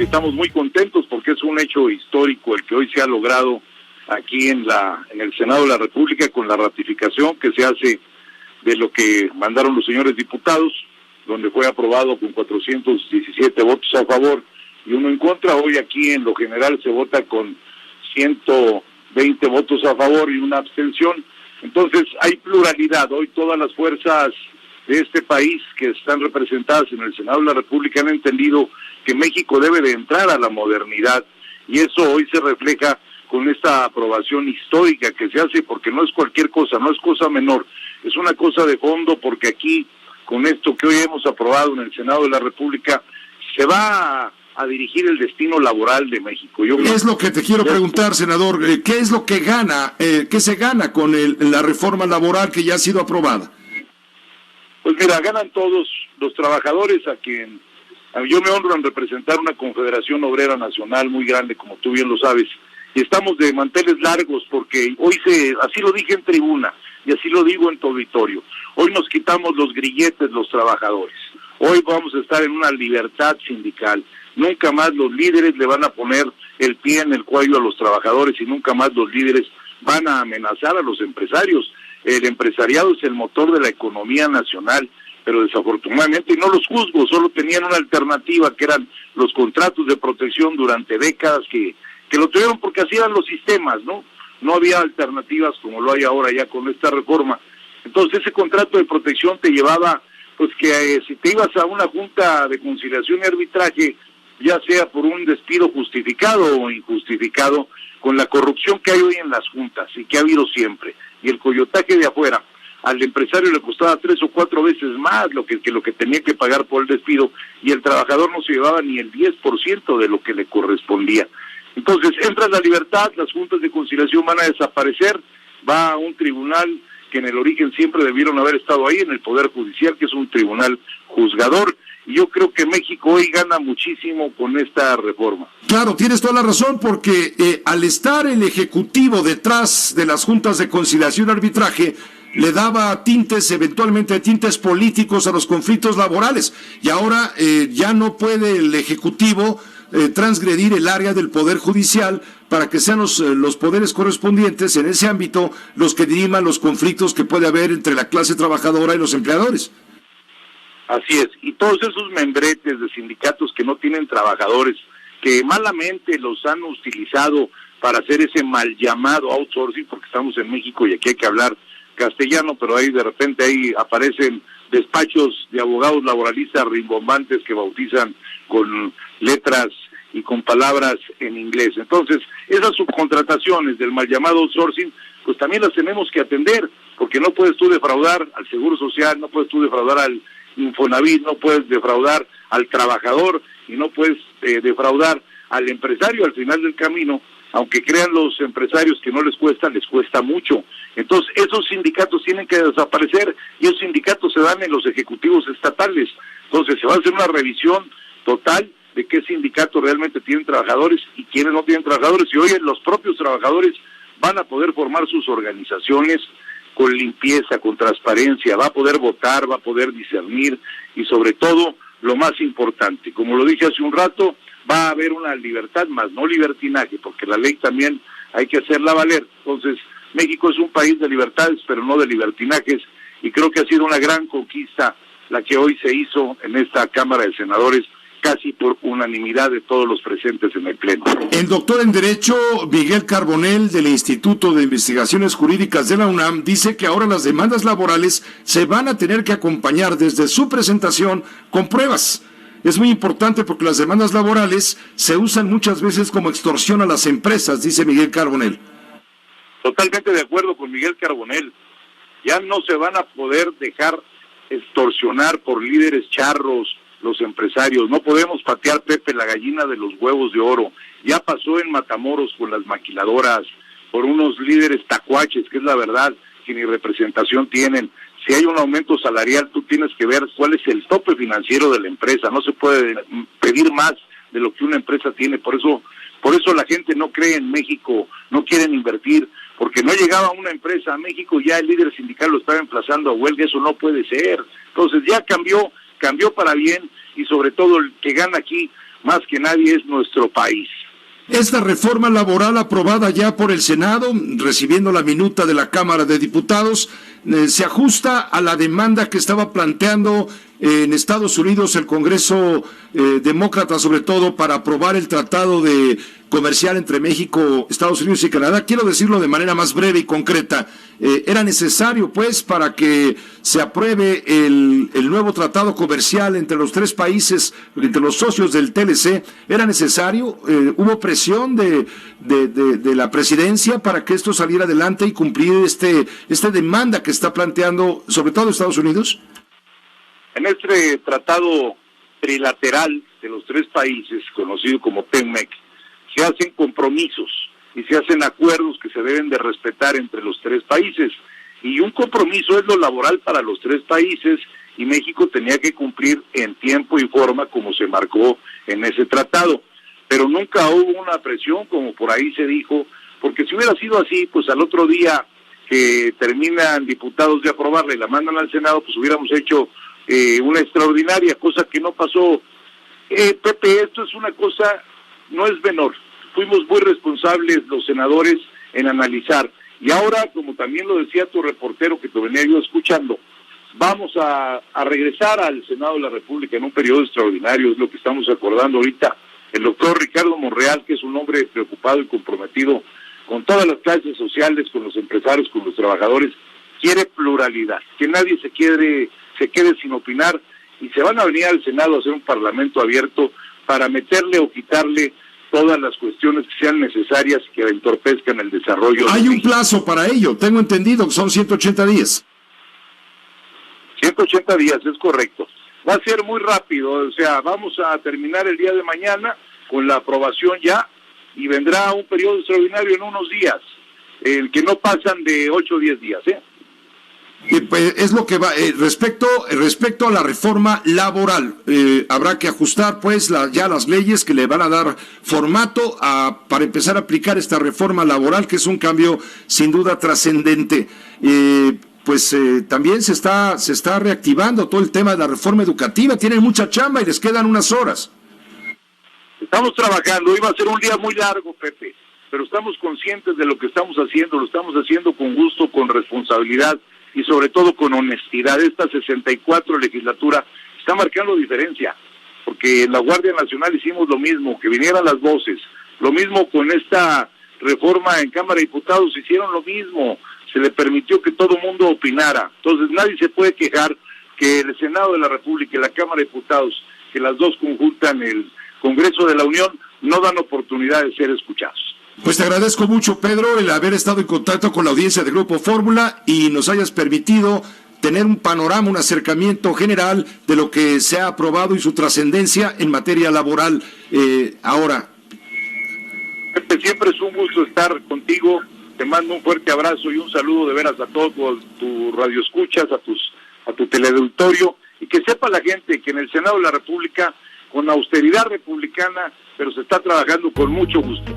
estamos muy contentos porque es un hecho histórico el que hoy se ha logrado aquí en el Senado de la República con la ratificación que se hace de lo que mandaron los señores diputados, donde fue aprobado con 417 votos a favor y 1 en contra. Hoy aquí en lo general se vota con 120 votos a favor y 1 abstención. Entonces hay pluralidad. Hoy todas las fuerzas de este país que están representadas en el Senado de la República han entendido que México debe de entrar a la modernidad, y eso hoy se refleja con esta aprobación histórica que se hace, porque no es cualquier cosa, no es cosa menor, es una cosa de fondo, porque aquí, con esto que hoy hemos aprobado en el Senado de la República, se va a dirigir el destino laboral de México. Es lo que te quiero preguntar, senador, ¿qué es lo que gana, qué se gana con la reforma laboral que ya ha sido aprobada? Pues mira, ganan todos los trabajadores, a quien yo me honro en representar una Confederación Obrera Nacional muy grande, como tú bien lo sabes, y estamos de manteles largos porque hoy así lo dije en tribuna y así lo digo en tu auditorio, hoy nos quitamos los grilletes los trabajadores, hoy vamos a estar en una libertad sindical, nunca más los líderes le van a poner el pie en el cuello a los trabajadores y nunca más los líderes van a amenazar a los empresarios. El empresariado es el motor de la economía nacional, pero desafortunadamente, y no los juzgo, solo tenían una alternativa que eran los contratos de protección durante décadas que lo tuvieron porque así eran los sistemas, ¿no? No había alternativas como lo hay ahora ya con esta reforma. Entonces ese contrato de protección te llevaba, pues que si te ibas a una junta de conciliación y arbitraje, ya sea por un despido justificado o injustificado, con la corrupción que hay hoy en las juntas y que ha habido siempre, y el coyotaje de afuera, al empresario le costaba 3 o 4 veces más lo que tenía que pagar por el despido, y el trabajador no se llevaba ni el 10% de lo que le correspondía. Entonces entra la libertad, las juntas de conciliación van a desaparecer, va a un tribunal que en el origen siempre debieron haber estado ahí, en el Poder Judicial, que es un tribunal juzgador, y yo creo que México hoy gana muchísimo con esta reforma. Claro, tienes toda la razón, porque al estar el Ejecutivo detrás de las juntas de conciliación y arbitraje, le daba eventualmente tintes políticos a los conflictos laborales, y ahora ya no puede el Ejecutivo transgredir el área del Poder Judicial para que sean los poderes correspondientes en ese ámbito los que diriman los conflictos que puede haber entre la clase trabajadora y los empleadores. Así es, y todos esos membretes de sindicatos que no tienen trabajadores, que malamente los han utilizado para hacer ese mal llamado outsourcing, porque estamos en México y aquí hay que hablar castellano, pero ahí de repente ahí aparecen despachos de abogados laboralistas rimbombantes que bautizan con letras y con palabras en inglés. Entonces, esas subcontrataciones del mal llamado outsourcing, pues también las tenemos que atender, porque no puedes tú defraudar al Seguro Social, no puedes tú defraudar al Infonavit, no puedes defraudar al trabajador y no puedes defraudar al empresario. Al final del camino, aunque crean los empresarios que no les cuesta mucho. Entonces esos sindicatos tienen que desaparecer, y esos sindicatos se dan en los ejecutivos estatales. Entonces se va a hacer una revisión total de qué sindicatos realmente tienen trabajadores y quiénes no tienen trabajadores, y hoy los propios trabajadores van a poder formar sus organizaciones con limpieza, con transparencia, va a poder votar, va a poder discernir, y sobre todo, lo más importante, como lo dije hace un rato, va a haber una libertad más, no libertinaje, porque la ley también hay que hacerla valer. Entonces, México es un país de libertades, pero no de libertinajes, y creo que ha sido una gran conquista la que hoy se hizo en esta Cámara de Senadores, casi por unanimidad de todos los presentes en el Pleno. El doctor en Derecho Miguel Carbonell, del Instituto de Investigaciones Jurídicas de la UNAM, dice que ahora las demandas laborales se van a tener que acompañar desde su presentación con pruebas. Es muy importante porque las demandas laborales se usan muchas veces como extorsión a las empresas, dice Miguel Carbonell. Totalmente de acuerdo con Miguel Carbonell. Ya no se van a poder dejar extorsionar por líderes charros los empresarios. No podemos patear, Pepe, la gallina de los huevos de oro. Ya pasó en Matamoros con las maquiladoras, por unos líderes tacuaches, que es la verdad, que ni representación tienen. Si hay un aumento salarial, tú tienes que ver cuál es el tope financiero de la empresa. No se puede pedir más de lo que una empresa tiene. Por eso la gente no cree en México, no quieren invertir, porque no llegaba una empresa a México, ya el líder sindical lo estaba emplazando a huelga. Eso no puede ser. Entonces ya cambió para bien, y sobre todo el que gana aquí más que nadie es nuestro país. Esta reforma laboral aprobada ya por el Senado, recibiendo la minuta de la Cámara de Diputados, se ajusta a la demanda que estaba planteando en Estados Unidos el Congreso demócrata, sobre todo para aprobar el tratado de comercial entre México, Estados Unidos y Canadá. Quiero decirlo de manera más breve y concreta. Era necesario, pues, para que se apruebe el nuevo tratado comercial entre los tres países, entre los socios del TLC, era necesario, hubo presión de la presidencia para que esto saliera adelante y cumplir esta demanda que está planteando, sobre todo Estados Unidos. En este tratado trilateral de los tres países, conocido como TEMEC, se hacen compromisos y se hacen acuerdos que se deben de respetar entre los tres países. Y un compromiso es lo laboral para los tres países, y México tenía que cumplir en tiempo y forma como se marcó en ese tratado. Pero nunca hubo una presión, como por ahí se dijo, porque si hubiera sido así, pues al otro día que terminan diputados de aprobarla y la mandan al Senado, pues hubiéramos hecho una extraordinaria, cosa que no pasó. Pepe, esto es una cosa, no es menor. Fuimos muy responsables los senadores en analizar. Y ahora, como también lo decía tu reportero que te venía yo escuchando, vamos a regresar al Senado de la República en un periodo extraordinario, es lo que estamos acordando ahorita. El doctor Ricardo Monreal, que es un hombre preocupado y comprometido con todas las clases sociales, con los empresarios, con los trabajadores, quiere pluralidad, que nadie se quede sin opinar, y se van a venir al Senado a hacer un parlamento abierto para meterle o quitarle todas las cuestiones que sean necesarias que entorpezcan el desarrollo. Hay un plazo para ello, tengo entendido que son 180 días. 180 días, es correcto. Va a ser muy rápido, o sea, vamos a terminar el día de mañana con la aprobación ya, y vendrá un periodo extraordinario en unos días, el que no pasan de 8 o 10 días, Pues es lo que va respecto a la reforma laboral. Habrá que ajustar pues ya las leyes que le van a dar formato para empezar a aplicar esta reforma laboral, que es un cambio sin duda trascendente. También se está reactivando todo el tema de la reforma educativa. Tienen mucha chamba y les quedan unas horas. Estamos trabajando, iba a ser un día muy largo, Pepe, pero estamos conscientes de lo que estamos haciendo, lo estamos haciendo con gusto, con responsabilidad y sobre todo con honestidad. Esta 64 legislatura está marcando diferencia, porque en la Guardia Nacional hicimos lo mismo, que vinieran las voces, lo mismo con esta reforma en Cámara de Diputados, hicieron lo mismo, se le permitió que todo el mundo opinara. Entonces nadie se puede quejar que el Senado de la República y la Cámara de Diputados, que las dos conjuntan el Congreso de la Unión, no dan oportunidad de ser escuchados. Pues te agradezco mucho, Pedro, el haber estado en contacto con la audiencia de Grupo Fórmula y nos hayas permitido tener un panorama, un acercamiento general de lo que se ha aprobado y su trascendencia en materia laboral ahora. Pepe, siempre es un gusto estar contigo. Te mando un fuerte abrazo y un saludo de veras a todos tus radioescuchas, a tu teleauditorio, y que sepa la gente que en el Senado de la República, con austeridad republicana, pero se está trabajando con mucho gusto.